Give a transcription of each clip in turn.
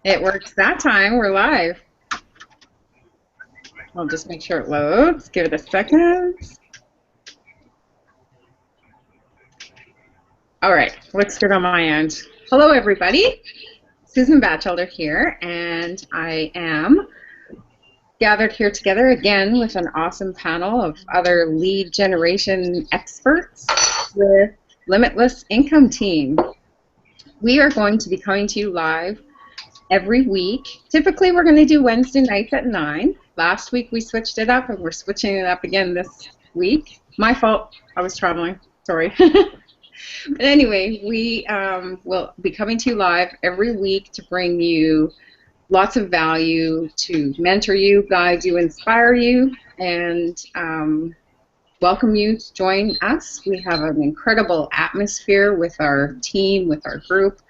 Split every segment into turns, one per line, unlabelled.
It works that time. We're live. I'll just make sure it loads. Give it a second. All right, let's get on my end. Hello, everybody. Susan Bachelder here, and I am gathered here together again with an awesome panel of other lead generation experts with Limitless Income Team. We are going to be coming to you live every week. Typically, we're going to do Wednesday nights at 9. Last week, we switched it up, and we're switching it up again this week. My fault. I was traveling. Sorry. But anyway, we will be coming to you live every week to bring you lots of value, to mentor you, guide you, inspire you, and welcome you to join us. We have an incredible atmosphere with our team, with our group.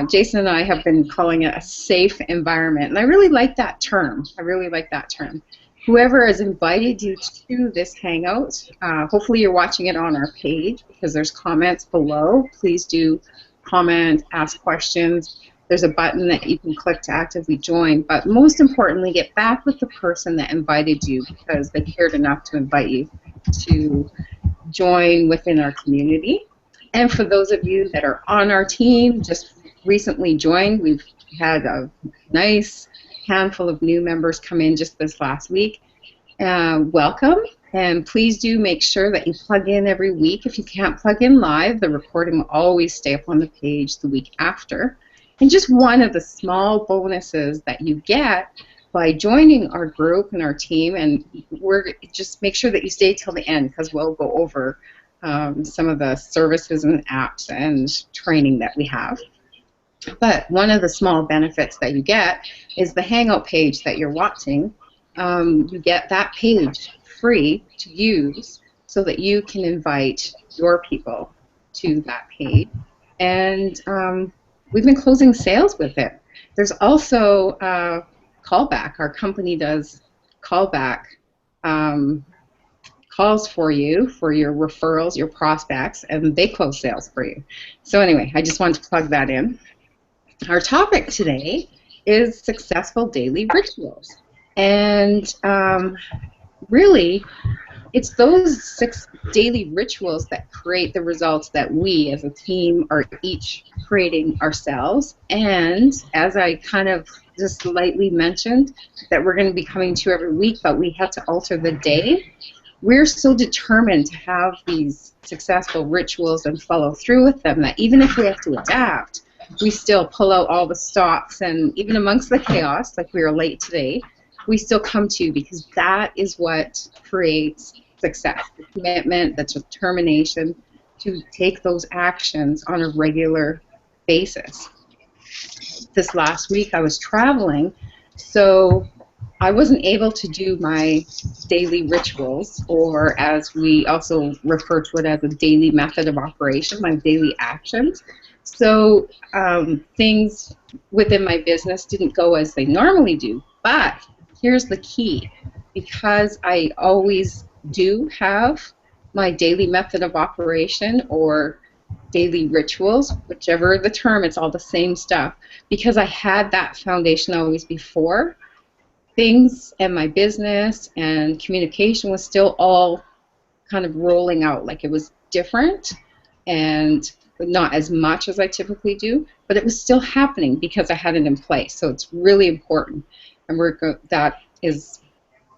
Jason and I have been calling it a safe environment, and I really like that term. Whoever has invited you to this Hangout, hopefully you're watching it on our page because there's comments below. Please do comment, ask questions. There's a button that you can click to actively join, but most importantly, get back with the person that invited you because they cared enough to invite you to join within our community. And for those of you that are on our team, just recently joined, we've had a nice handful of new members come in just this last week. Welcome, and please do make sure that you plug in every week. If you can't plug in live, the recording will always stay up on the page the week after. And just one of the small bonuses that you get by joining our group and our team, and we're just make sure that you stay till the end because we'll go over some of the services and apps and training that we have. But one of the small benefits that you get is the Hangout page that you're watching. You get that page free to use so that you can invite your people to that page. And we've been closing sales with it. There's also callback. Our company does callback calls for you for your referrals, your prospects, and they close sales for you. So anyway, I just wanted to plug that in. Our topic today is successful daily rituals. And really, it's those 6 daily rituals that create the results that we as a team are each creating ourselves. And as I kind of just lightly mentioned, that we're going to be coming to every week, but we have to alter the day. We're so determined to have these successful rituals and follow through with them that even if we have to adapt, we still pull out all the stops, and even amongst the chaos, like we were late today, we still come to because that is what creates success, the commitment, the determination to take those actions on a regular basis. This last week I was traveling, so I wasn't able to do my daily rituals, or as we also refer to it as a daily method of operation, my daily actions. So things within my business didn't go as they normally do. But here's the key. Because I always do have my daily method of operation or daily rituals, whichever the term, it's all the same stuff. Because I had that foundation always before, things and my business and communication was still all kind of rolling out. Like it was different and not as much as I typically do, but it was still happening because I had it in place. So it's really important, and that is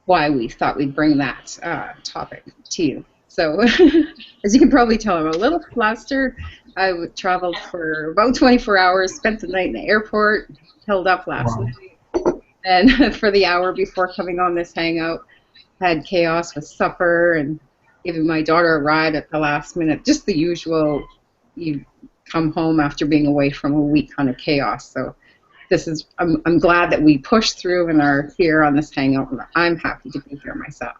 why we thought we'd bring that topic to you. So as you can probably tell, I'm a little flustered. I traveled for about 24 hours, spent the night in the airport, held up last night, and for the hour before coming on this Hangout, had chaos with supper and giving my daughter a ride at the last minute, just the usual. You come home after being away from a week kind of chaos. So this is, I'm glad that we pushed through and are here on this Hangout, and I'm happy to be here myself.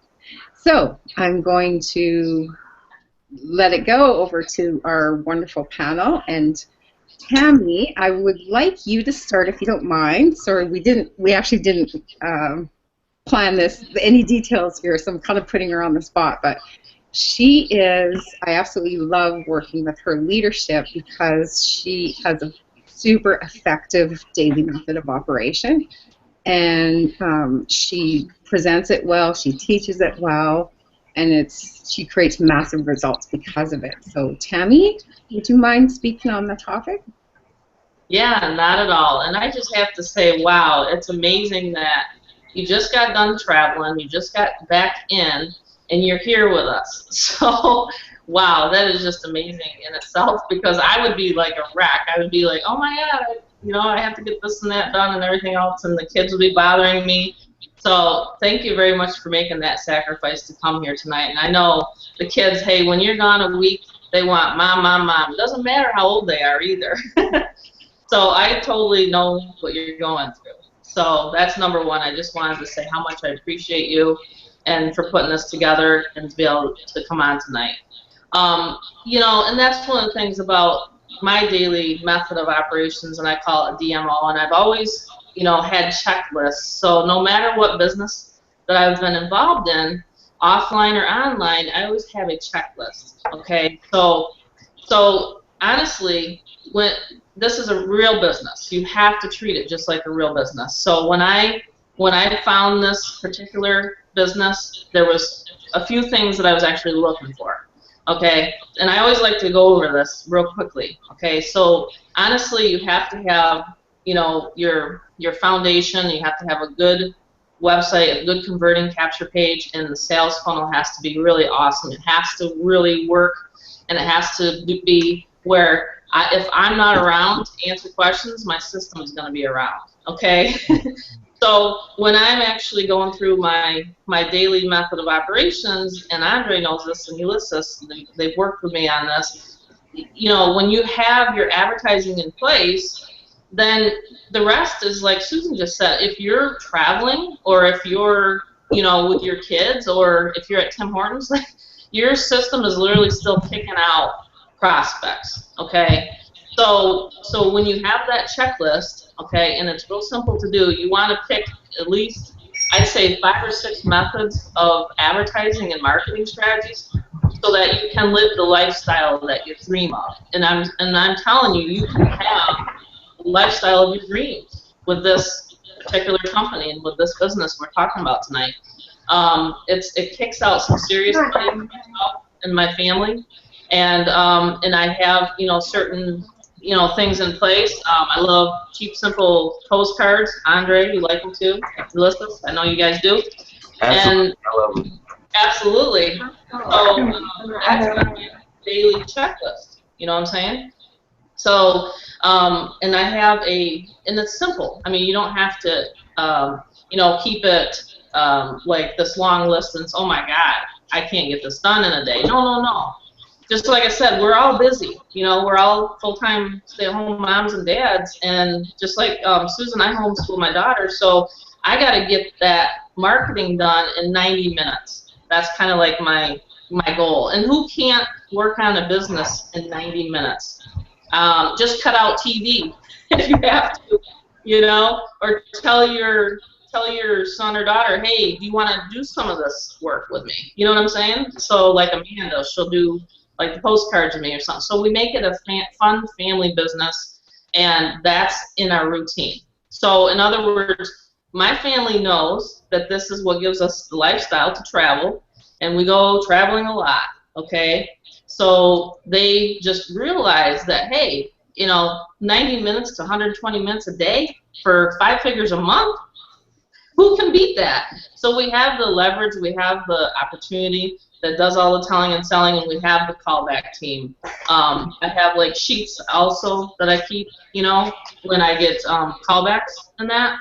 So I'm going to let it go over to our wonderful panel. And Tammy, I would like you to start if you don't mind. Sorry, we actually didn't plan this, any details here, so I'm kind of putting her on the spot, but I absolutely love working with her leadership because she has a super effective daily method of operation. And she presents it well, she teaches it well, and she creates massive results because of it. So Tammy, would you mind speaking on the topic?
Yeah, not at all. And I just have to say, wow, it's amazing that you just got done traveling, you just got back in, and you're here with us. So, wow, that is just amazing in itself, because I would be like a wreck. I would be like, oh my God, I have to get this and that done and everything else, and the kids would be bothering me. So, thank you very much for making that sacrifice to come here tonight. And I know the kids, hey, when you're gone a week, they want mom, mom, mom. It doesn't matter how old they are either. So I totally know what you're going through. So that's number one. I just wanted to say how much I appreciate you and for putting this together and to be able to come on tonight. And that's one of the things about my daily method of operations, and I call it DMO, and I've always, had checklists. So no matter what business that I've been involved in, offline or online, I always have a checklist, okay? So honestly, when this is a real business, you have to treat it just like a real business. So when I found this particular business, there was a few things that I was actually looking for. Okay, and I always like to go over this real quickly. Okay, so honestly, you have to have your foundation. You have to have a good website, a good converting capture page, and the sales funnel has to be really awesome. It has to really work, and it has to be where if I'm not around to answer questions, my system is going to be around. Okay. So when I'm actually going through my daily method of operations, and Andre knows this and Ulysses, they've worked with me on this, when you have your advertising in place, then the rest is like Susan just said. If you're traveling, or if you're, with your kids, or if you're at Tim Hortons, your system is literally still kicking out prospects, okay? So when you have that checklist, okay, and it's real simple to do, you want to pick at least, I'd say, 5 or 6 methods of advertising and marketing strategies so that you can live the lifestyle that you dream of. And I'm telling you, you can have the lifestyle of your dreams with this particular company and with this business we're talking about tonight. It kicks out some serious money in my family, and I have certain things in place. I love cheap, simple postcards. Andre, you like them too? Ulysses, I know you guys do.
Absolutely,
And
I love them.
absolutely. So that's my daily checklist. You know what I'm saying? So, and I have and it's simple. I mean, you don't have to, keep it like this long list and it's, oh my God, I can't get this done in a day. No, no, no. Just like I said, we're all busy. We're all full-time stay-at-home moms and dads. And just like Susan, I homeschool my daughter, so I got to get that marketing done in 90 minutes. That's kind of like my goal. And who can't work on a business in 90 minutes? Just cut out TV if you have to, or tell your son or daughter, hey, do you want to do some of this work with me? You know what I'm saying? So like Amanda, she'll do like the postcards with me or something. So we make it a fun family business, and that's in our routine. So in other words, my family knows that this is what gives us the lifestyle to travel, and we go traveling a lot, okay? So they just realize that, hey, 90 minutes to 120 minutes a day for 5 figures a month, who can beat that? So we have the leverage, we have the opportunity that does all the telling and selling, and we have the callback team. I have like sheets also that I keep, when I get callbacks and that.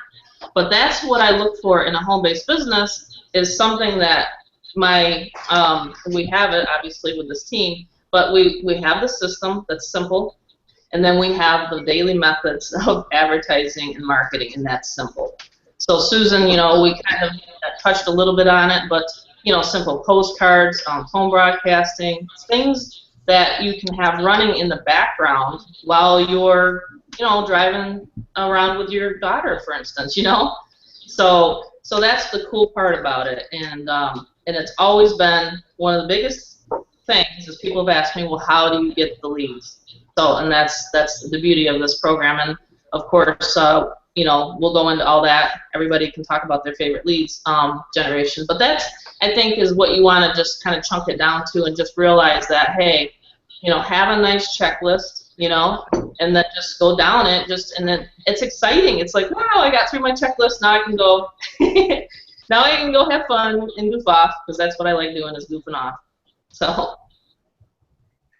But that's what I look for in a home-based business, is something that we have it obviously with this team, but we have the system that's simple, and then we have the daily methods of advertising and marketing, and that's simple. So Susan, we kind of touched a little bit on it, but simple postcards, home broadcasting, things that you can have running in the background while you're driving around with your daughter, for instance, So that's the cool part about it, and it's always been one of the biggest things is people have asked me, well, how do you get the leads? So, and that's the beauty of this program. And of course, we'll go into all that. Everybody can talk about their favorite leads generation, but that's, I think, is what you want to just kind of chunk it down to, and just realize that, hey, have a nice checklist, and then just go down it. And then it's exciting. It's like, wow, I got through my checklist. Now I can go. Now I can go have fun and goof off, because that's what I like doing, is goofing off. So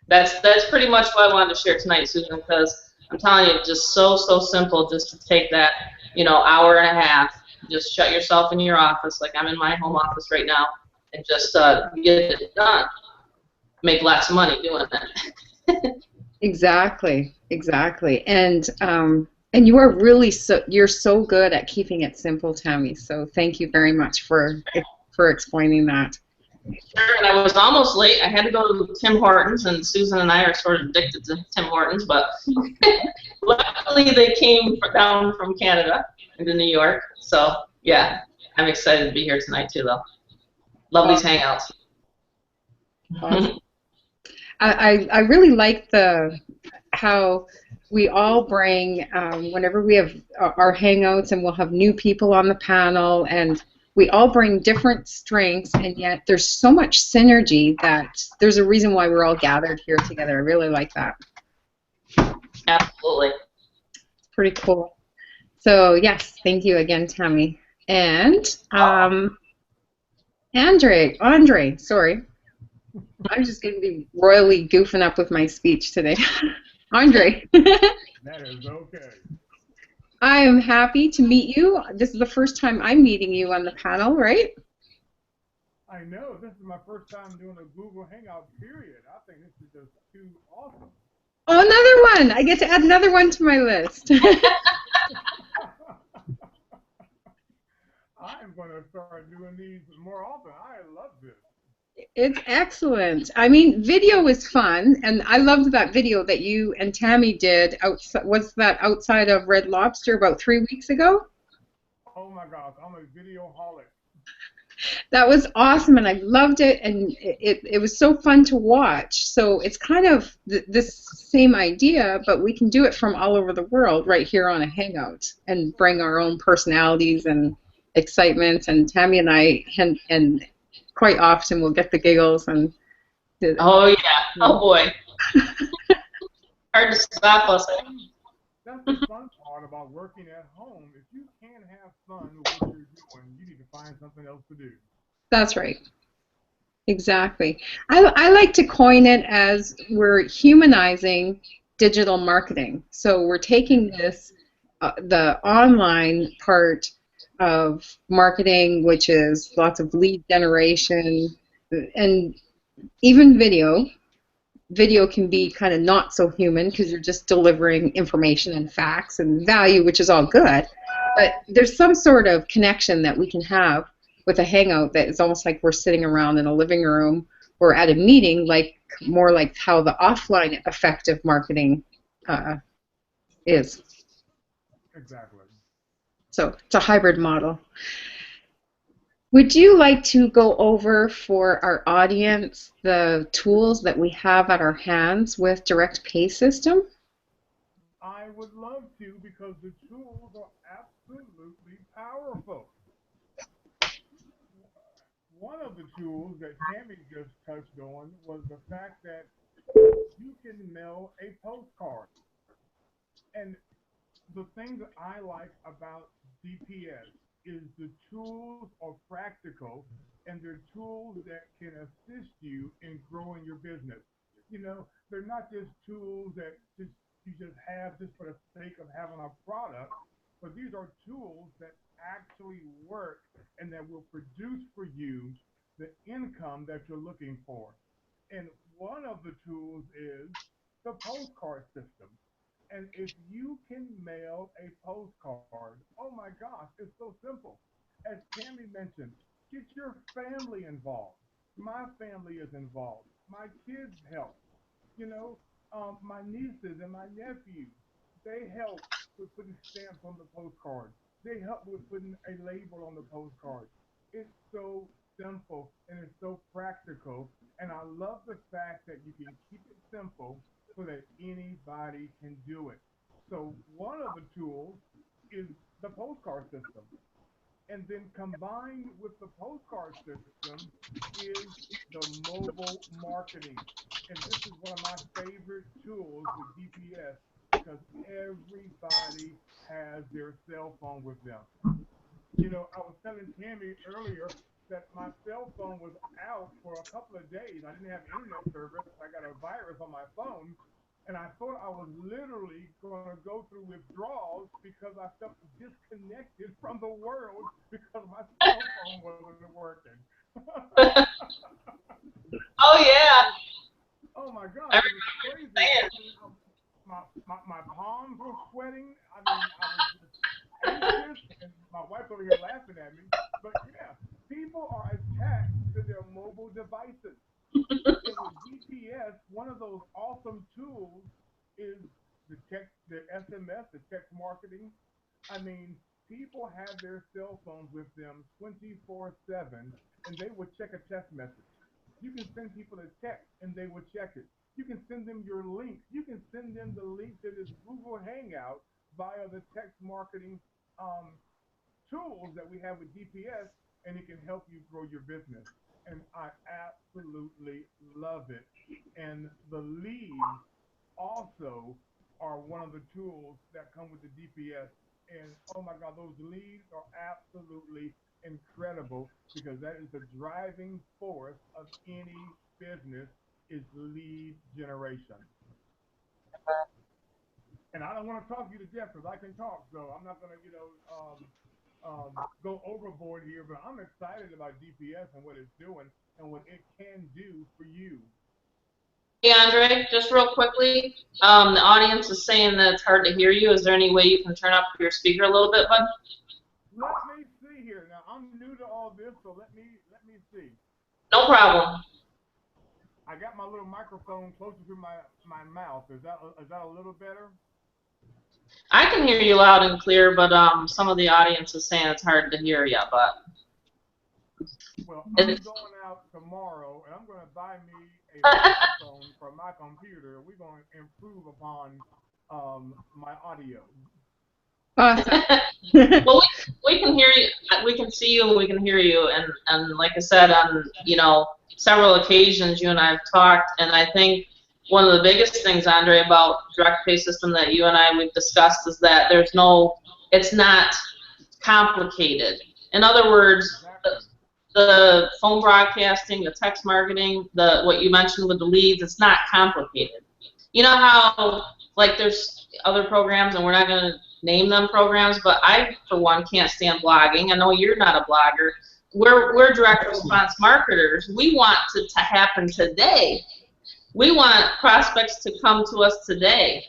that's pretty much what I wanted to share tonight, Susan, because I'm telling you, just so simple, just to take that, hour and a half, just shut yourself in your office, like I'm in my home office right now, and just get it done. Make lots of money doing that.
Exactly, exactly. And you are really you're so good at keeping it simple, Tammy. So thank you very much for explaining that.
Sure, and I was almost late. I had to go to Tim Hortons, and Susan and I are sort of addicted to Tim Hortons, but luckily they came down from Canada into New York. So yeah, I'm excited to be here tonight too, though. Love these
Awesome.
hangouts.
Awesome. I really like how we all bring whenever we have our hangouts, and we'll have new people on the panel, and we all bring different strengths, and yet there's so much synergy that there's a reason why we're all gathered here together. I really like that.
Absolutely.
It's pretty cool. So yes, thank you again, Tammy. And Andre, sorry. I'm just going to be royally goofing up with my speech today. Andre.
That is okay.
I am happy to meet you. This is the first time I'm meeting you on the panel, right?
I know. This is my first time doing a Google Hangout, period. I think this is just too awesome.
Oh, another one. I get to add another one to my list.
I'm going to start doing these more often. I love this.
It's excellent. I mean, video is fun, and I loved that video that you and Tammy did. Was that outside of Red Lobster about 3 weeks ago?
Oh my gosh, I'm a video holic.
That was awesome, and I loved it, and it was so fun to watch. So it's kind of this same idea, but we can do it from all over the world right here on a Hangout, and bring our own personalities and excitement. And Tammy and I, and quite often we'll get the giggles and.
Oh yeah. Oh boy. Hard to stop us.
That's the fun part about working at home. If you can't have fun with what you're doing, you need to find something else to do.
That's right. Exactly. I like to coin it as we're humanizing digital marketing. So we're taking this, the online part of marketing, which is lots of lead generation, and even video. Video can be kind of not so human because you're just delivering information and facts and value, which is all good. But there's some sort of connection that we can have with a hangout that is almost like we're sitting around in a living room or at a meeting, like more like how the offline effective marketing is.
Exactly.
So it's a hybrid model. Would you like to go over for our audience the tools that we have at our hands with Direct Pay System?
I would love to, because the tools are absolutely powerful. One of the tools that Tammy just touched on was the fact that you can mail a postcard. And the thing that I like about DPS is the tools are practical, and they're tools that can assist you in growing your business. They're not just tools that you just have just for the sake of having a product, but these are tools that actually work and that will produce for you the income that you're looking for. And one of the tools is the postcard system. And if you can mail a postcard, oh my gosh, it's so simple. As Tammy mentioned, get your family involved. My family is involved. My kids help. You know, my nieces and my nephews, they help with putting stamps on the postcard. They help with putting a label on the postcard. It's so simple and it's so practical, And I love the fact that you can keep it simple so that anybody can do it. So one of the tools is the postcard system. And then combined with the postcard system is the mobile marketing. And this is one of my favorite tools with GPS because everybody has their cell phone with them. You know, I was telling Tammy earlier that my cell phone was out for a couple of days. I didn't have internet service. I got a virus on my phone. And I thought I was literally going to go through withdrawals because I felt disconnected from the world because my cell phone wasn't working.
Oh yeah.
Oh my
I
God, it was
remember
crazy.
saying.
I mean, my palms were sweating. I mean, I was just anxious, and my wife's over here laughing at me. But yeah, people are attached to their mobile devices. And with GPS, one of those awesome tools is the SMS, the text marketing. I mean, people have their cell phones with them 24/7, and they will check a text message. You can send people a text, and they will check it. You can send them your link. You can send them the link to this Google Hangout via the text marketing um, tools that we have with GPS, and it can help you grow your business. And I absolutely love it. And the leads also are one of the tools that come with the GPS. And oh my God, those leads are absolutely incredible because that is the driving force of any business is lead generation. And I don't want to talk you to death because I can talk, so I'm not going to, go overboard here. But I'm excited about GPS and what it's doing and what it can do for you.
Hey Andre, just real quickly, the audience is saying that it's hard to hear you. Is there any way you can turn up your speaker a little bit, bud?
Let me see here. Now I'm new to all this, so let me see.
No problem.
I got my little microphone closer to my mouth. Is that a little better?
I can hear you loud and clear, but some of the audience is saying it's hard to hear you, but
Well, I'm
it's
going out tomorrow, and I'm going to buy me a microphone for my computer. We're going to improve upon my audio.
Awesome.
well, we can hear you, we can see you, and we can hear you, and like I said, on several occasions, you and I have talked, and I think one of the biggest things, Andre, about direct pay system that you and we've discussed is that it's not complicated. In other words,
Exactly.
the phone broadcasting, the text marketing, what you mentioned with the leads, it's not complicated. You know how like there's other programs, and we're not going to name them programs, but I for one can't stand blogging. I know you're not a blogger. We're direct response marketers. We want it to happen today. We want prospects to come to us today,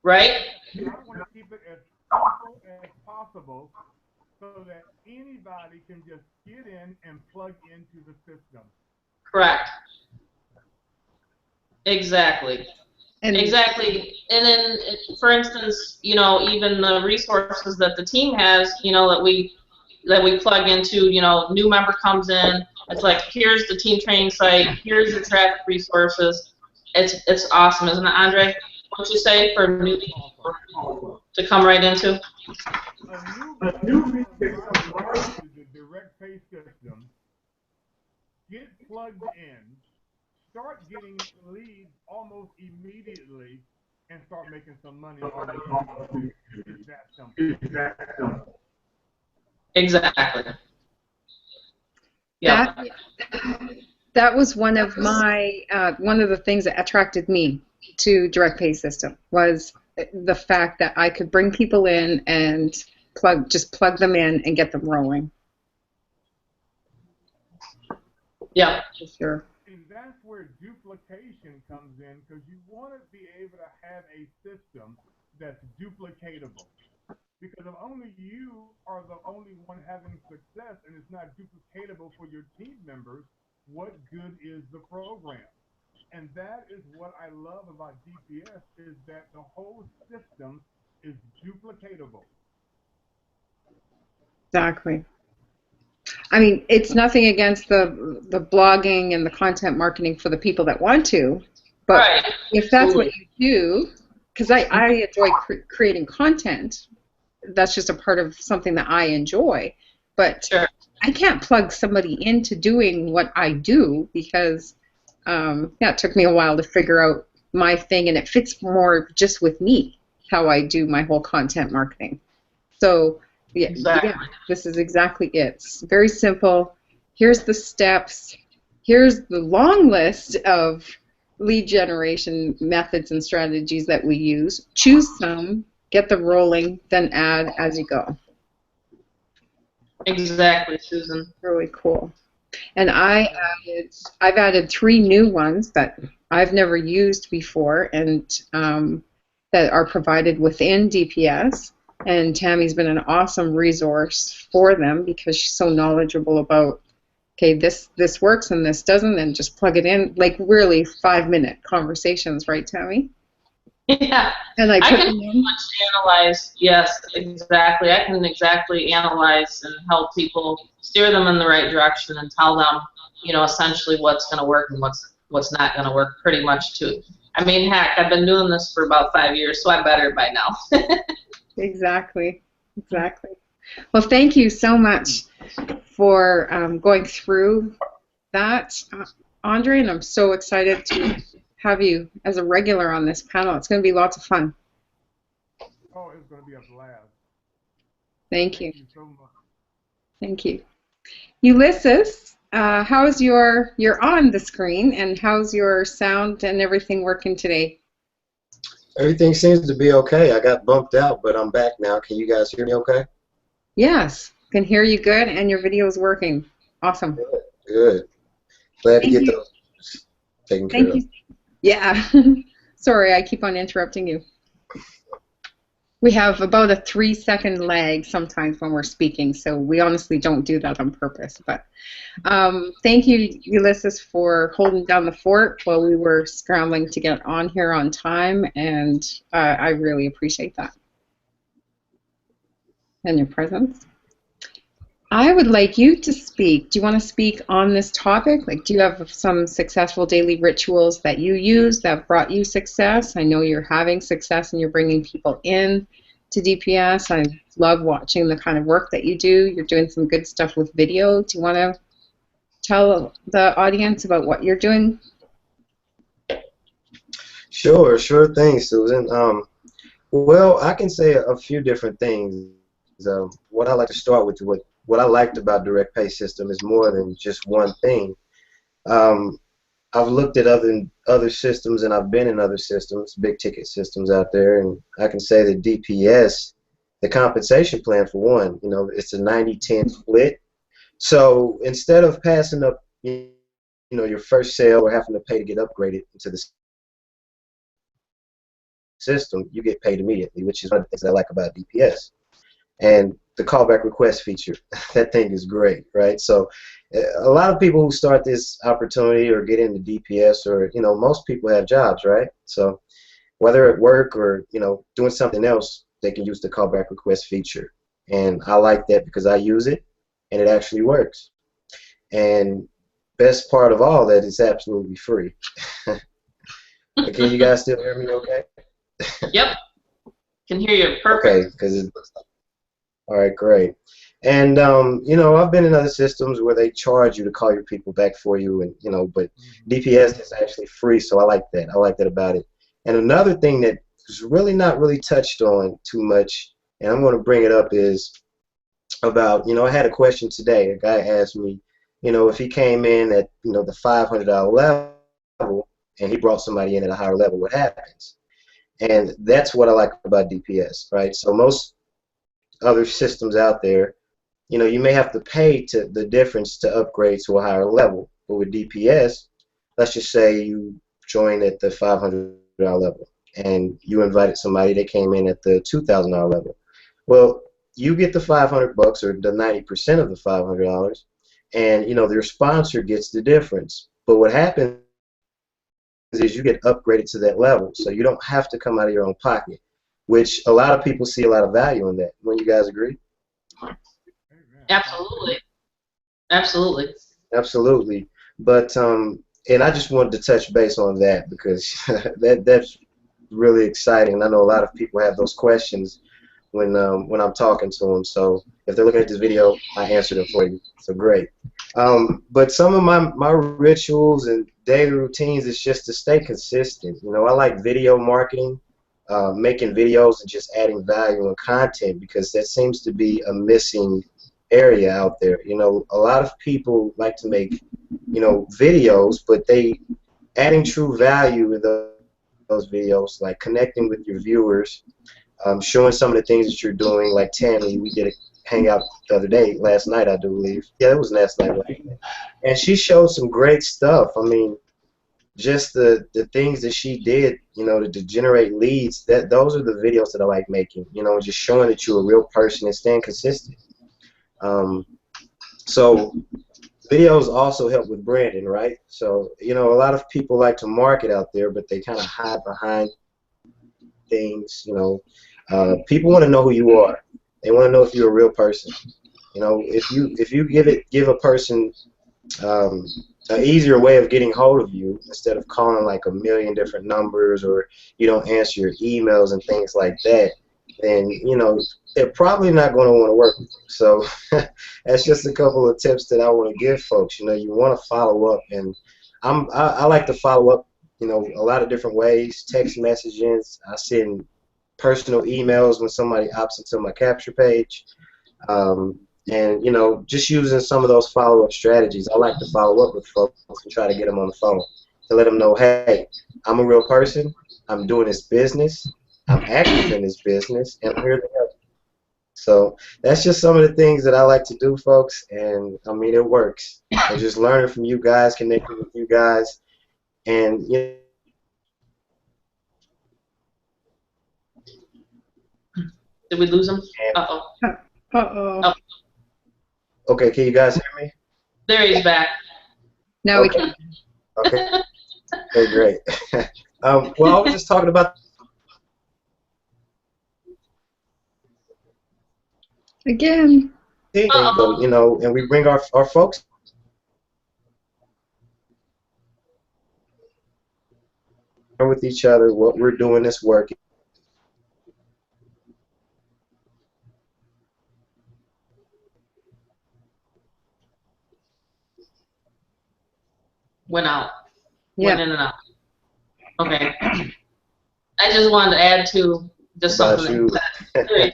right?
And I want to keep it as simple as possible so that anybody can just get in and plug into the system.
Correct. Exactly.
And
Exactly. And then, for instance, even the resources that the team has, that we plug into, new member comes in, it's like, here's the team training site, here's the traffic resources. It's awesome, isn't it, Andre? What you say for new
Awesome.
to come right into?
A newbie gets started into the direct pay system, get plugged in, start getting leads almost immediately, and start making some money on the GPS. It's that simple.
Exactly.
that
Yeah.
that was one of the things that attracted me to direct pay system was the fact that I could bring people in and plug them in and get them rolling.
Yeah.
For sure.
And that's where duplication comes in because you want to be able to have a system that's duplicatable. Because if only you are the only one having success and it's not duplicatable for your team members, what good is the program? And that is what I love about GPS is that the whole system is duplicatable.
Exactly. I mean, it's nothing against the blogging and the content marketing for the people that want to, but
Right.
if that's what
Absolutely.
you do, because I enjoy creating content, that's just a part of something that I enjoy. But
Sure.
I can't plug somebody into doing what I do because, yeah, it took me a while to figure out my thing, and it fits more just with me, how I do my whole content marketing. So, yeah, yeah,
Exactly.
this is exactly it. It's very simple. Here's the steps. Here's the long list of lead generation methods and strategies that we use. Choose some, get the rolling, then add as you go.
Exactly, Susan.
Really cool. And I've added 3 new ones that I've never used before, and that are provided within DPS. And Tammy's been an awesome resource for them because she's so knowledgeable about, okay, this works and this doesn't, and just plug it in, like really 5-minute conversations, right, Tammy?
Yeah.
And I
I
put
can
them
pretty
in.
much analyze, yes, exactly. I can exactly analyze and help people steer them in the right direction and tell them, essentially what's going to work and what's not going to work pretty much too. I mean, heck, I've been doing this for about 5 years, so I'm better by now.
Exactly, exactly. Well, thank you so much for going through that, Andre, and I'm so excited to have you as a regular on this panel. It's going to be lots of fun.
Oh, it's going to be a blast.
Thank
Thank
you.
you so much.
Thank you. Ulysses, how's you're on the screen, and how's your sound and everything working today?
Everything seems to be okay. I got bumped out, but I'm back now. Can you guys hear me okay?
Yes, can hear you good, and your video is working. Awesome.
Good. Good. Glad to
Thank
get
you.
those taken care
Thank
of.
you. Yeah. Sorry, I keep on interrupting you. We have about a 3-second lag sometimes when we're speaking, so we honestly don't do that on purpose. But thank you, Ulysses, for holding down the fort while we were scrambling to get on here on time, and I really appreciate that and your presence. I would like you to speak. Do you want to speak on this topic? Like, do you have some successful daily rituals that you use that brought you success? I know you're having success and you're bringing people in to DPS. I love watching the kind of work that you do. You're doing some good stuff with video. Do you want to tell the audience about what you're doing?
Sure thing, Susan. Well, I can say a few different things. What I like to start with, what I liked about direct pay system is more than just one thing. Um, I've looked at other systems, and I've been in other systems, big ticket systems out there, and I can say that DPS, the compensation plan for one, it's a 90-10 split. So instead of passing up, your first sale or having to pay to get upgraded into the system, you get paid immediately, which is one of the things that I like about DPS. And the callback request feature, that thing is great, right? So a lot of people who start this opportunity or get into DPS, or most people have jobs, right? So whether at work or doing something else, they can use the callback request feature. And I like that because I use it and it actually works. And best part of all that is absolutely free. Can you guys still hear me okay?
Yep. Can hear you
Okay,
perfect.
because it looks like, all right, great. And I've been in other systems where they charge you to call your people back for you, and but DPS is actually free, so I like that. I like that about it. And another thing that is really not really touched on too much, and I'm going to bring it up, is about I had a question today. A guy asked me, if he came in at the $500 level and he brought somebody in at a higher level, what happens? And that's what I like about DPS, right? So most other systems out there, you may have to pay to the difference to upgrade to a higher level. But with DPS, let's just say you join at the $500 level and you invited somebody that came in at the $2,000 level. Well, you get the $500 or the 90% of the $500, and their sponsor gets the difference. But what happens is you get upgraded to that level, so you don't have to come out of your own pocket, which a lot of people see a lot of value in that. Wouldn't you guys agree?
Amen.
Absolutely. Absolutely.
Absolutely. But and I just wanted to touch base on that because that's really exciting. I know a lot of people have those questions when I'm talking to them. So if they're looking at this video, I answer them for you. So great. But some of my rituals and daily routines is just to stay consistent. You know, I like video marketing, making videos and just adding value and content because that seems to be a missing area out there. You know, a lot of people like to make, you know, videos, but they adding true value in those videos, like connecting with your viewers, showing some of the things that you're doing. Like Tammy, we did a hangout the other day, last night, I do believe. Yeah, it was last night, right? And she showed some great stuff. I mean, just the things that she did, you know, to generate leads. That those are the videos that I like making. You know, just showing that you're a real person and staying consistent. Um, so videos also help with branding, right? So, you know, a lot of people like to market out there, but they kind of hide behind things. You know, people want to know who you are. They want to know if you're a real person. You know, if you give a person um, an easier way of getting hold of you instead of calling like a million different numbers, or you don't answer your emails and things like that, then you know they're probably not going to want to work with you. So that's just a couple of tips that I want to give folks. You know, you want to follow up, and I like to follow up. You know, a lot of different ways: text messages. I send personal emails when somebody opts into my capture page. Um, and you know, just using some of those follow-up strategies. I like to follow up with folks and try to get them on the phone to let them know, hey, I'm a real person. I'm doing this business. I'm active in this business, and I'm here to help. So that's just some of the things that I like to do, folks. And I mean, it works. And just learning from you guys, connecting with you guys, and you
Did we lose him?
know,
Uh-oh.
Uh-oh.
Oh,
okay, can you guys hear me?
there he's back.
Now we
Okay,
can.
okay, okay, great. Well, I was just talking about
Again.
thing,
Uh-oh.
you know, and we bring our folks with each other. What we're doing is working.
Went out. Went
Yeah.
in and out. Okay. I just wanted to add to just something
About
that he
you.
said. There he's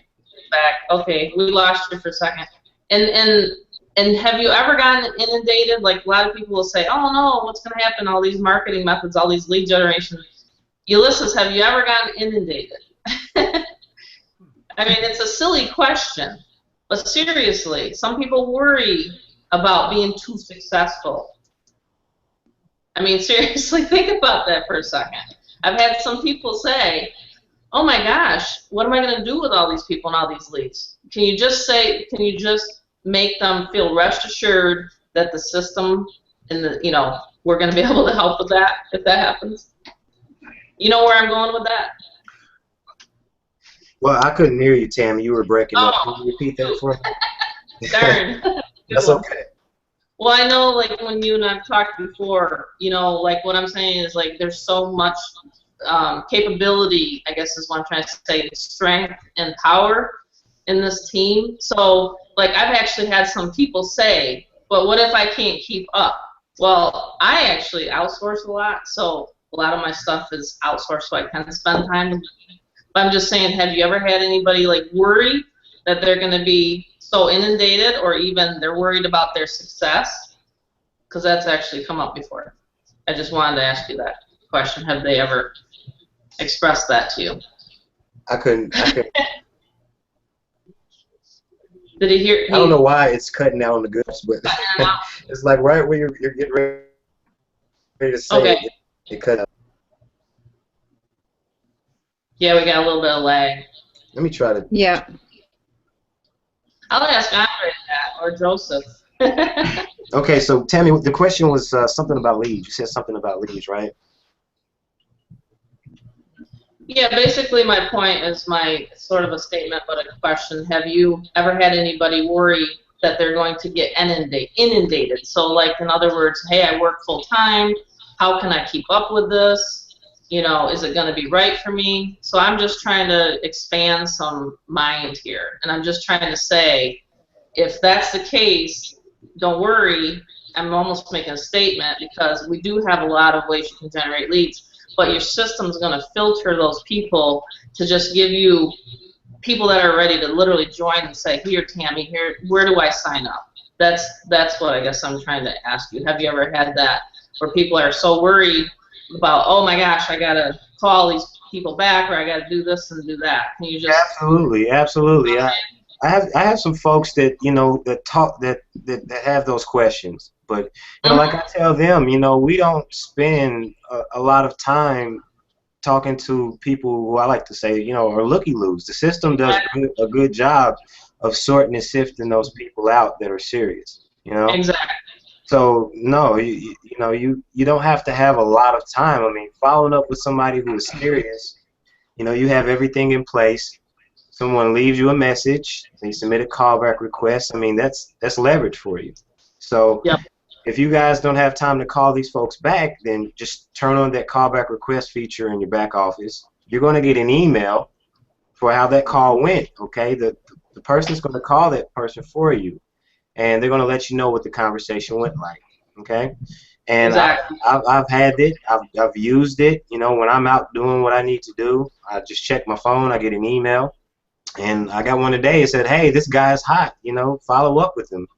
back. Okay, we lost you for a second. And have you ever gotten inundated? Like a lot of people will say, "Oh no, what's going to happen? All these marketing methods, all these lead generation." Ulysses, have you ever gotten inundated? I mean, it's a silly question, but seriously, some people worry about being too successful. I mean, seriously, think about that for a second. I've had some people say, "Oh my gosh, what am I going to do with all these people and all these leads?" Can you just make them feel rest assured that the system and we're going to be able to help with that if that happens? You know where I'm going with that?
Well, I couldn't hear you, Tammy. You were breaking up. Can
Oh,
you repeat that for me?
darn. Good
That's
one.
okay.
Well, I know, like, when you and I've talked before, like, what I'm saying is, like, there's so much capability, I guess is what I'm trying to say, strength and power in this team. So, like, I've actually had some people say, but what if I can't keep up? Well, I actually outsource a lot, so a lot of my stuff is outsourced, so I can spend time. But I'm just saying, have you ever had anybody, like, worry that they're going to be so inundated, or even they're worried about their success? Because that's actually come up before. I just wanted to ask you that question. Have they ever expressed that to you?
I couldn't.
Did he hear?
I don't know why it's cutting out on the goods, but it's like right where you're getting ready to say
Okay.
it cut out.
Yeah, we got a little bit of lag.
Let me try to.
Yeah.
I'll ask Andre that, or Joseph.
Okay, so Tammy, the question was something about leads. You said something about leads, right?
Yeah, basically my point is my sort of a statement, but a question. Have you ever had anybody worry that they're going to get inundated. So, like, in other words, hey, I work full time. How can I keep up with this? You know, is it going to be right for me? So I'm just trying to expand some mind here. And I'm just trying to say, if that's the case, don't worry. I'm almost making a statement because we do have a lot of ways you can generate leads, but your system's going to filter those people to just give you people that are ready to literally join and say, here, Tammy, here, where do I sign up? That's what I guess I'm trying to ask you. Have you ever had that where people are so worried about, oh my gosh, I got to call these people back, or I got to do this and do that? Can you just...
Absolutely, absolutely. I have some folks that that talk that have those questions, but like I tell them, we don't spend a lot of time talking to people who I like to say are looky-loos. The system does a good job of sorting and sifting those people out that are serious.
Exactly.
So no, you don't have to have a lot of time. I mean, following up with somebody who is serious, you have everything in place. Someone leaves you a message, they submit a callback request. I mean, that's leverage for you. So
yep.
If you guys don't have time to call these folks back, then just turn on that callback request feature in your back office. You're going to get an email for how that call went. Okay, the person's going to call that person for you, and they're going to let you know what the conversation went like. Okay, and
exactly.
I've had it. I've used it. When I'm out doing what I need to do, I just check my phone. I get an email. And I got one today. It said, "Hey, this guy's hot. Follow up with him."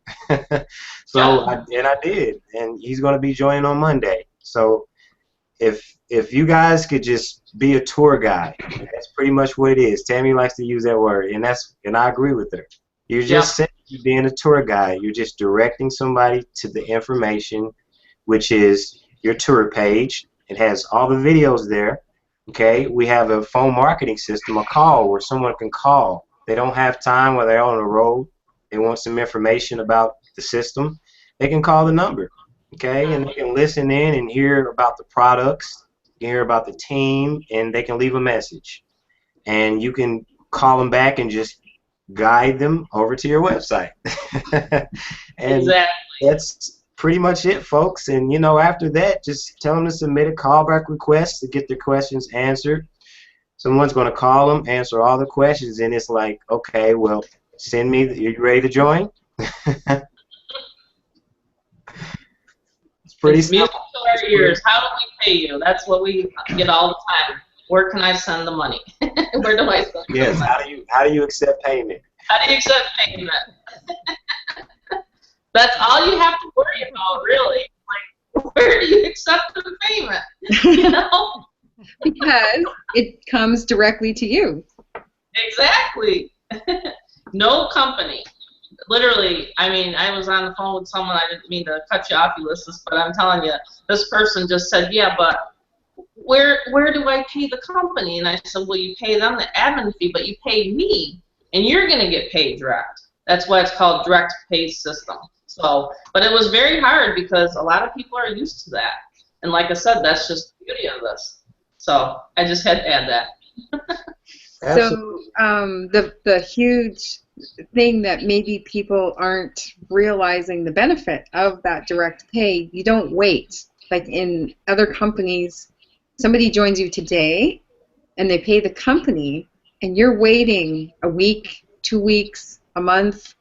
So I did, and he's going to be joining on Monday. So if you guys could just be a tour guide, that's pretty much what it is. Tammy likes to use that word, and I agree with her. You're just being a tour guide. You're just directing somebody to the information, which is your tour page. It has all the videos there. Okay, we have a phone marketing system, a call where someone can call. They don't have time while they're on the road. They want some information about the system. They can call the number, okay, and they can listen in and hear about the products, hear about the team, and they can leave a message. And you can call them back and just guide them over to your website. And
exactly.
That's pretty much it, folks. And after that, just tell them to submit a callback request to get their questions answered. Someone's going to call them, answer all the questions, and it's like, okay, well, send me. Are you ready to join? It's pretty simple.
Music to our ears. How do we pay you? That's what we get all the time. Where can I send the money? Where do I send the money?
How do you accept payment?
How do you accept payment? That's all you have to worry about, really. Like, where do you accept the payment?
Because it comes directly to you.
Exactly. No company. Literally, I mean, I was on the phone with someone. I didn't mean to cut you off, Ulysses, but I'm telling you, this person just said, yeah, but where do I pay the company? And I said, well, you pay them the admin fee, but you pay me, and you're going to get paid direct. That's why it's called direct pay system. So, but it was very hard because a lot of people are used to that. And like I said, that's just the beauty of this. So I just had to add that.
So the huge thing that maybe people aren't realizing the benefit of that direct pay, you don't wait. Like in other companies, somebody joins you today and they pay the company and you're waiting a week, 2 weeks, a month,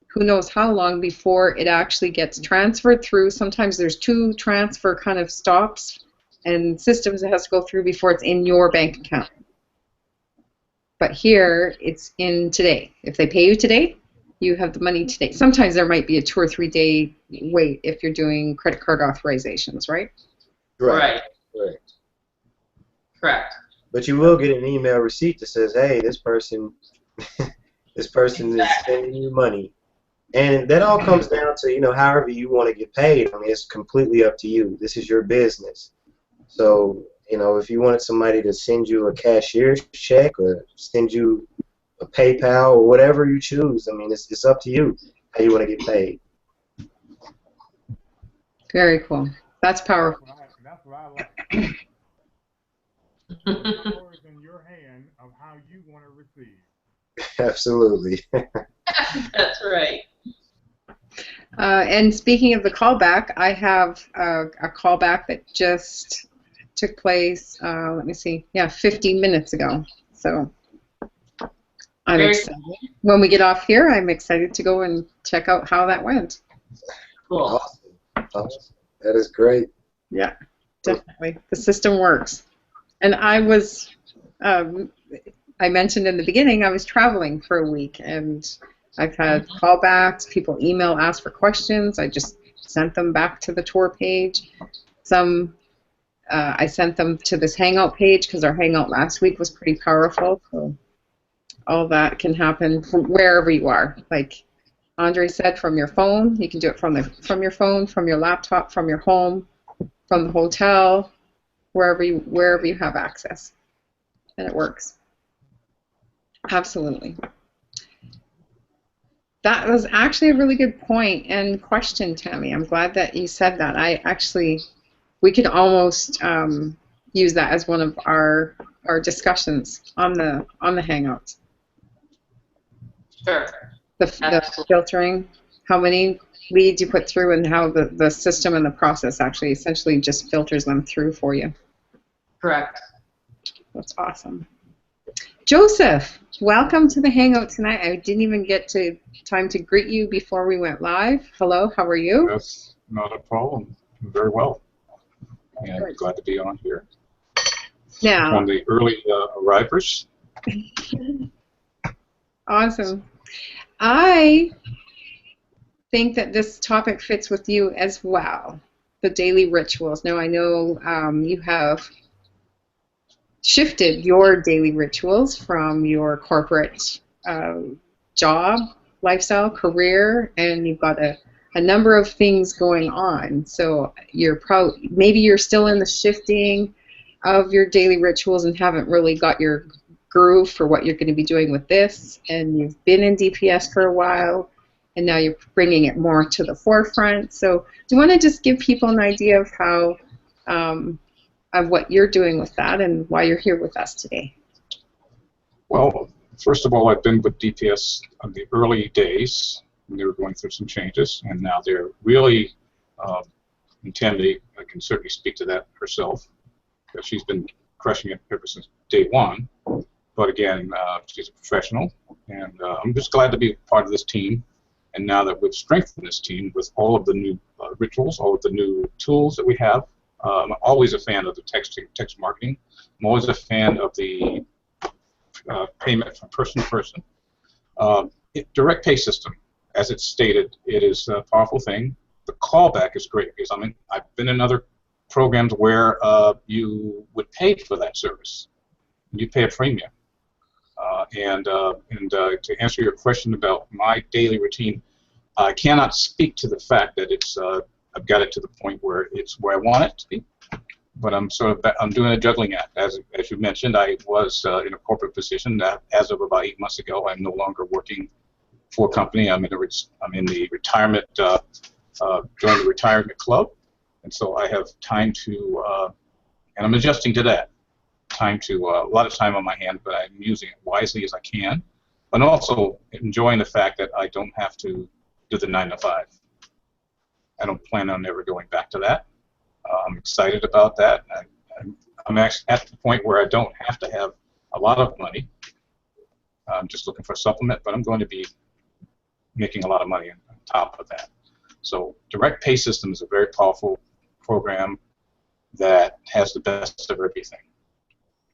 who knows how long before it actually gets transferred through. Sometimes there's 2 transfer kind of stops and systems it has to go through before it's in your bank account. But here, it's in today. If they pay you today, you have the money today. Sometimes there might be a 2 or 3 day wait if you're doing credit card authorizations, right?
Right.
Right.
Correct.
But you will get an email receipt that says, hey, this person is sending you money. And that all comes down to, however you want to get paid. I mean, it's completely up to you. This is your business. So, if you wanted somebody to send you a cashier's check or send you a PayPal or whatever you choose, I mean, it's up to you how you want to get paid.
Very cool. That's powerful.
That's what I like. The power is in your hand of how you want to receive.
Absolutely.
That's right.
And speaking of the callback, I have a callback that just took place, let me see, yeah, 15 minutes ago. So I'm
Very
excited. When we get off here, I'm excited to go and check out how that went.
cool.
Awesome. Awesome. That is great.
Yeah, definitely. The system works. And I was, I mentioned in the beginning, I was traveling for a week, and I've had callbacks, people email, ask for questions. I just sent them back to the tour page. Some I sent them to this Hangout page because our Hangout last week was pretty powerful. So all that can happen from wherever you are. Like Andre said, from your phone. You can do it from your phone, from your laptop, from your home, from the hotel, wherever you have access, and it works. Absolutely. That was actually a really good point and question, Tammy. I'm glad that you said that. We could almost use that as one of our discussions on the Hangouts.
Sure.
The filtering, how many leads you put through, and how the system and the process actually essentially just filters them through for you.
Correct.
That's awesome. Joseph, welcome to the Hangout tonight. I didn't even get time to greet you before we went live. Hello, how are you?
That's not a problem. Very well. And
Good.
glad to be on here.
Now,
One of the early arrivers.
awesome. I think that this topic fits with you as well, the daily rituals. Now, I know you have shifted your daily rituals from your corporate job, lifestyle, career, and you've got a number of things going on. So maybe you're still in the shifting of your daily rituals and haven't really got your groove for what you're going to be doing with this, and you've been in DPS for a while, and now you're bringing it more to the forefront. So do you want to just give people an idea of how of what you're doing with that and why you're here with us today?
Well, first of all, I've been with DPS in the early days when they were going through some changes, and now they're really, and Tammy can certainly speak to that herself, because she's been crushing it ever since day one. But again, she's a professional, and I'm just glad to be part of this team. And now that we've strengthened this team with all of the new rituals, all of the new tools that we have, I'm always a fan of the text marketing. I'm always a fan of the payment from person to person. Direct pay system, as it's stated, it is a powerful thing. The callback is great because I've been in other programs where you would pay for that service. You pay a premium. To answer your question about my daily routine, I cannot speak to the fact that it's I've got it to the point where it's where I want it to be, but I'm doing a juggling act. As you mentioned, I was in a corporate position that as of about 8 months ago, I'm no longer working for a company. I'm in the retirement joined the retirement club, and so I have time to and I'm adjusting to that. A lot of time on my hand, but I'm using it wisely as I can, but also enjoying the fact that I don't have to do the 9 to 5. I don't plan on ever going back to that. I'm excited about that. I'm actually at the point where I don't have to have a lot of money. I'm just looking for a supplement, but I'm going to be making a lot of money on top of that. So direct pay system is a very powerful program that has the best of everything.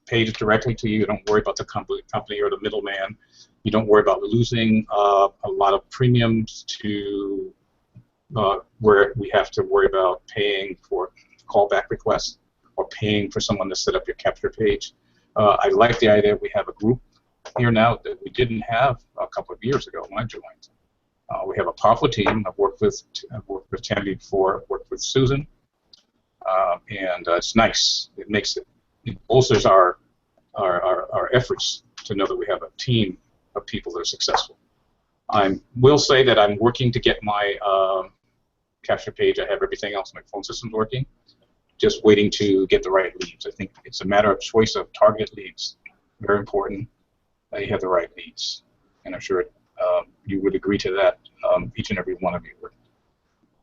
Paid directly to you. You don't worry about the company or the middleman. You don't worry about losing a lot of premiums to where we have to worry about paying for callback requests or paying for someone to set up your capture page. I like the idea we have a group here now that we didn't have a couple of years ago when I joined. We have a powerful team. I've worked with Tammy before. I've worked with Susan, and it's nice. It bolsters our efforts to know that we have a team of people that are successful. I will say that I'm working to get my capture page. I have everything else. My phone system's working. Just waiting to get the right leads. I think it's a matter of choice of targeted leads. Very important that you have the right leads. And I'm sure you would agree to that, each and every one of you would.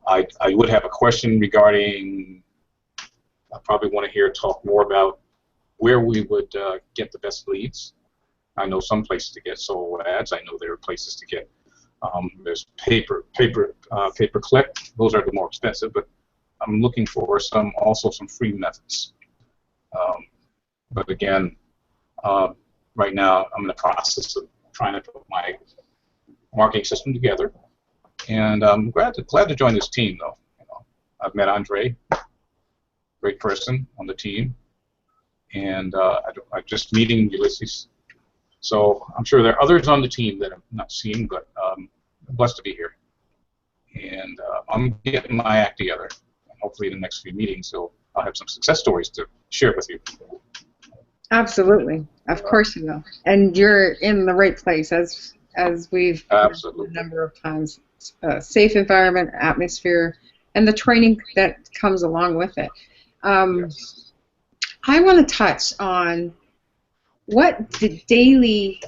I would have a question regarding, I probably want to hear talk more about where we would get the best leads. I know some places to get solo ads. I know there are places to get, there's pay-per-click. Those are the more expensive, but I'm looking for also some free methods. But again, right now I'm in the process of trying to put my marketing system together, and I'm glad to join this team though. You know, I've met Andre, great person on the team, and I'm just meeting Ulysses. So I'm sure there are others on the team that I'm not seeing, but I'm blessed to be here. And I'm getting my act together. And hopefully in the next few meetings, I'll have some success stories to share with you.
Absolutely. Of course you will. And you're in the right place, as we've
Absolutely
mentioned a number of times. Safe environment, atmosphere, and the training that comes along with it.
Yes.
I want to touch on what the daily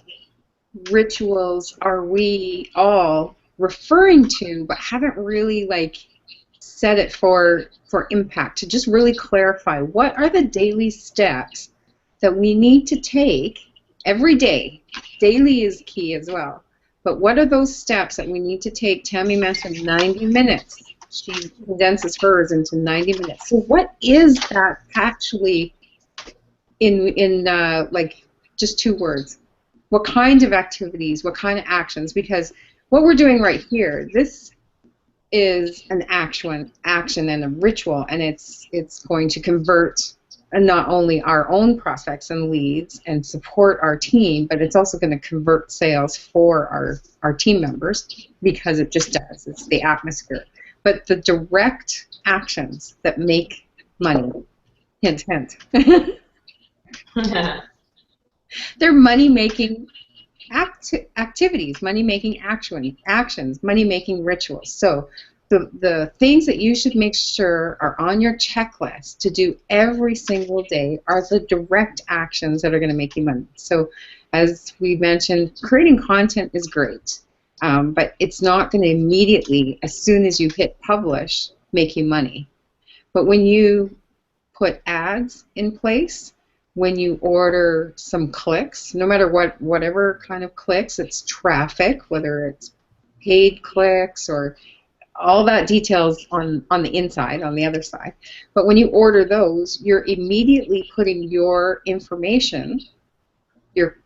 rituals are we all referring to, but haven't really set it for impact, to just really clarify what are the daily steps that we need to take every day. Daily is key as well. But what are those steps that we need to take? Tammy mentioned 90 minutes. She condenses hers into 90 minutes. So what is that actually in just 2 words? What kind of activities, what kind of actions? Because what we're doing right here, this is an action and a ritual, and it's going to convert not only our own prospects and leads and support our team, but it's also going to convert sales for our team members, because it just does. It's the atmosphere. But the direct actions that make money, hint, hint. They're money-making activities, money-making actions, money-making rituals. So the things that you should make sure are on your checklist to do every single day are the direct actions that are going to make you money. So as we mentioned, creating content is great, but it's not going to immediately, as soon as you hit publish, make you money. But when you put ads in place, when you order some clicks, no matter whatever kind of clicks, it's traffic, whether it's paid clicks or all that details on the inside, on the other side. But when you order those, you're immediately putting your information, your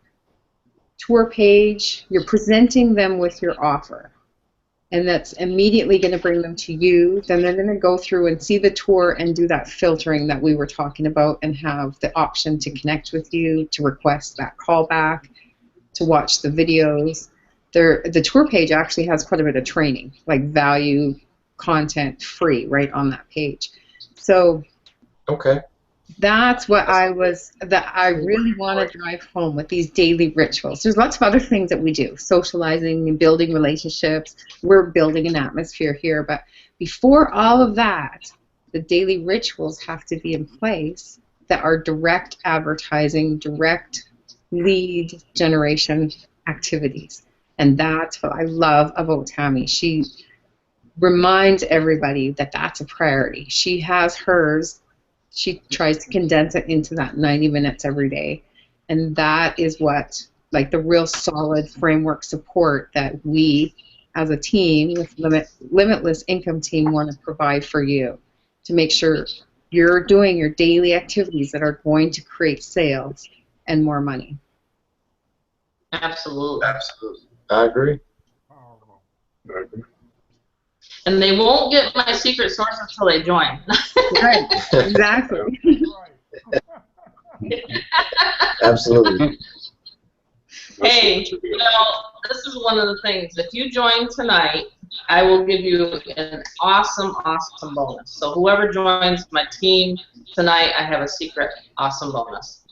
tour page, you're presenting them with your offer. And that's immediately going to bring them to you. Then they're going to go through and see the tour and do that filtering that we were talking about, and have the option to connect with you, to request that callback, to watch the videos. The tour page actually has quite a bit of training, like value content free right on that page. So
Okay.
that's what I really want to drive home with these daily rituals. There's lots of other things that we do, socializing and building relationships. We're building an atmosphere here, but before all of that, the daily rituals have to be in place that are direct advertising, direct lead generation activities. And that's what I love about Tammy. She reminds everybody that that's a priority. She has hers. She tries to condense it into that 90 minutes every day. And that is what, the real solid framework support that we, as a team with Limitless Income Team, want to provide for you, to make sure you're doing your daily activities that are going to create sales and more money.
Absolutely.
Absolutely. I agree.
Oh,
And they won't get my secret source until they join.
Right, exactly.
right.
Absolutely.
Hey, this is one of the things. If you join tonight, I will give you an awesome, awesome bonus. So whoever joins my team tonight, I have a secret awesome bonus.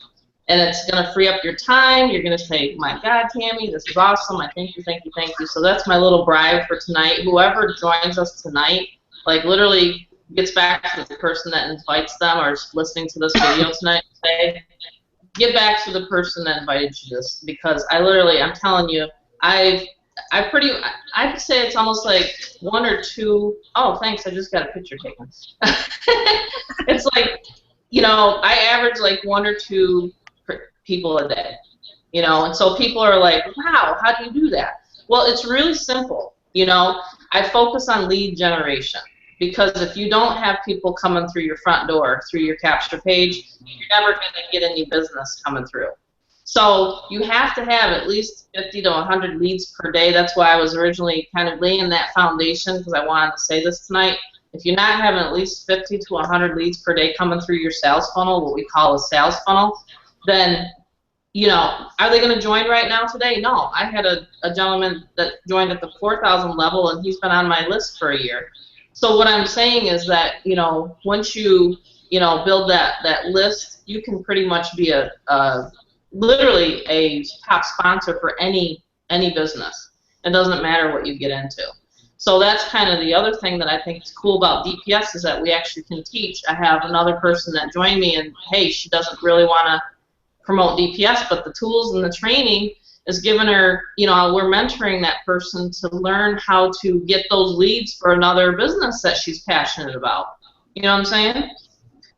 And it's going to free up your time. You're going to say, my God, Tammy, this is awesome. I thank you, thank you, thank you. So that's my little bribe for tonight. Whoever joins us tonight, literally gets back to the person that invites them or is listening to this video tonight and say, get back to the person that invited you to this, because I'm telling you, I I'd say it's almost like 1 or 2. Oh, thanks. I just got a picture taken. It's like, I average like 1 or 2 people a day, and so people are like, wow, how do you do that? Well, it's really simple. I focus on lead generation, because if you don't have people coming through your front door, through your capture page, you're never going to get any business coming through. So you have to have at least 50 to 100 leads per day. That's why I was originally kind of laying that foundation, because I wanted to say this tonight. If you're not having at least 50 to 100 leads per day coming through your sales funnel, what we call a sales funnel, then, are they going to join right now today? No. I had a gentleman that joined at the 4,000 level, and he's been on my list for a year. So what I'm saying is that, once you, build that list, you can pretty much be literally a top sponsor for any business. It doesn't matter what you get into. So that's kind of the other thing that I think is cool about DPS, is that we actually can teach. I have another person that joined me, and hey, she doesn't really want to promote DPS, but the tools and the training is giving her, we're mentoring that person to learn how to get those leads for another business that she's passionate about. You know what I'm saying?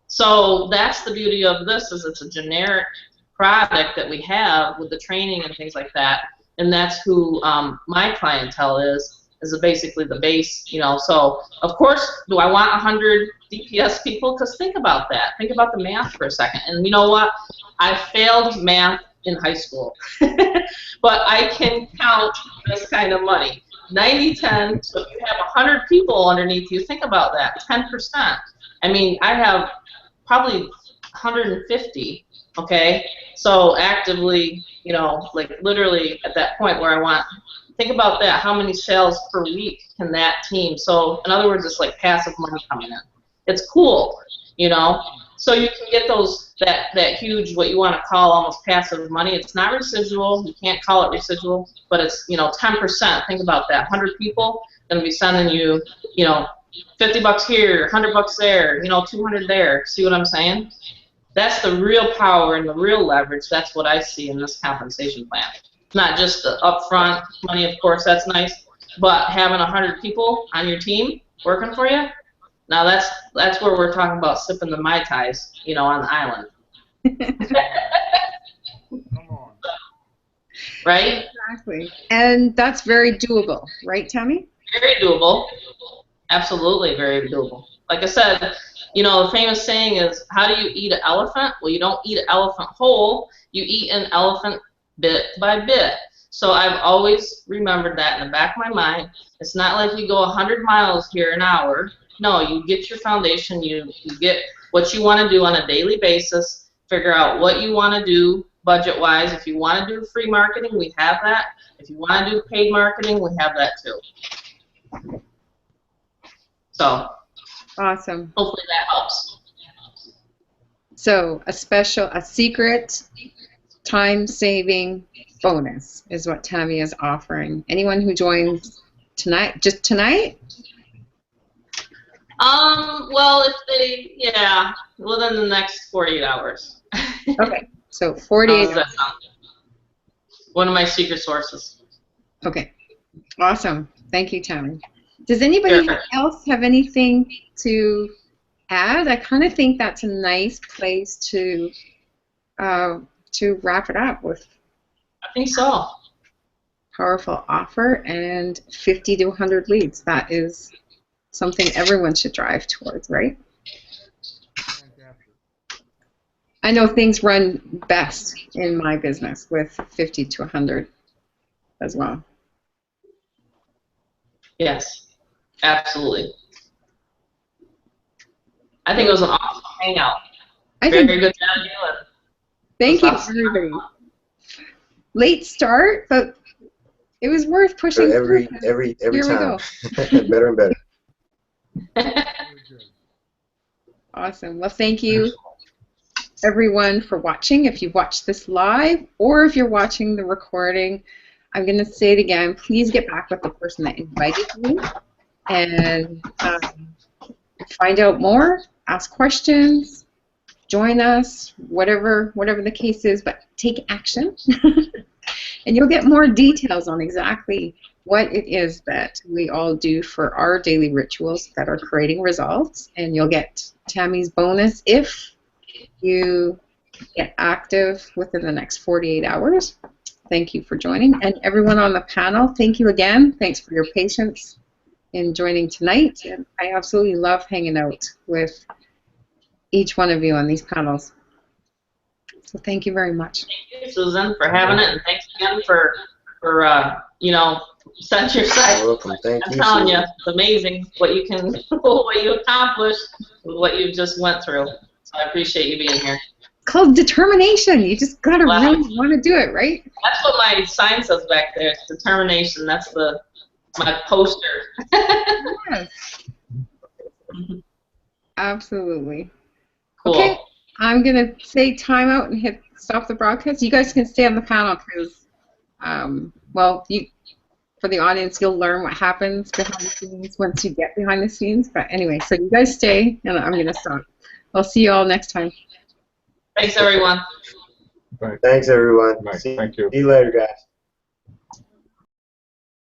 So that's the beauty of this, is it's a generic product that we have with the training and things like that, and that's who my clientele is basically the base, So of course, do I want 100 DPS people? Because think about that. Think about the math for a second. And you know what? I failed math in high school, but I can count this kind of money. 90-10. So if you have 100 people underneath you, think about that. 10%. I mean, I have probably 150. Okay, so actively, like literally at that point where I want. Think about that. How many sales per week can that team? So in other words, it's like passive money coming in. It's cool, So you can get that huge, what you want to call almost passive money. It's not residual. You can't call it residual, but it's 10%. Think about that. 100 people going to be sending you, $50 here, $100 there, 200 there. See what I'm saying? That's the real power and the real leverage. That's what I see in this compensation plan. Not just the upfront money, of course, that's nice, but having 100 people on your team working for you, now that's where we're talking about sipping the Mai Tais, on the island.
Come on.
Right?
Exactly. And that's very doable, right, Tammy?
Very doable. Absolutely very doable. Like I said, the famous saying is, how do you eat an elephant? Well, you don't eat an elephant whole. You eat an elephant bit by bit. So I've always remembered that in the back of my mind. It's not like you go 100 miles here an hour. No, you get your foundation. You get what you want to do on a daily basis. Figure out what you want to do budget-wise. If you want to do free marketing, we have that. If you want to do paid marketing, we have that too. So
awesome.
Hopefully that helps.
So a secret time-saving bonus is what Tammy is offering. Anyone who joins tonight, just tonight?
Well, if they, within the next 48 hours.
Okay, so 48 hours.
One of my secret sources.
Okay, awesome. Thank you, Tammy. Does anybody else have anything to add? I kind of think that's a nice place to wrap it up with.
I think so.
Powerful offer and 50 to 100 leads. That is something everyone should drive towards, right? I know things run best in my business with 50 to 100 as well.
Yes, absolutely. I think it was an awesome hangout. Very good job doing.
Thank you, everybody. Late start, but it was worth pushing
every
time.
Better and better.
Awesome. Well, thank you, everyone, for watching. If you watched this live or if you're watching the recording, I'm going to say it again. Please get back with the person that invited you and find out more, ask questions, join us, whatever the case is, but take action. And you'll get more details on exactly what it is that we all do for our daily rituals that are creating results. And you'll get Tammy's bonus if you get active within the next 48 hours. Thank you for joining. And everyone on the panel, thank you again. Thanks for your patience in joining tonight. And I absolutely love hanging out with each one of you on these panels. So thank you very much.
Thank you, Susan, for having it, and thanks again for you know, set your side.
You're welcome. Thank
I'm
you,
telling you,
Susan.
it's amazing what you can, what you accomplished with what you just went through. So I appreciate you being here.
It's called determination. You just gotta
Wow.
really want to do it, right?
That's what my sign says back there. It's determination. That's my poster.
Yes. Absolutely.
Cool.
Okay, I'm gonna say time out and hit stop the broadcast. You guys can stay on the panel because, well, for the audience, you'll learn what happens behind the scenes once you get behind the scenes. But anyway, so you guys stay, and I'm gonna stop. I'll see you all next time.
Thanks, everyone.
Right.
Thanks, everyone.
Right.
See
Thank you.
you later, guys.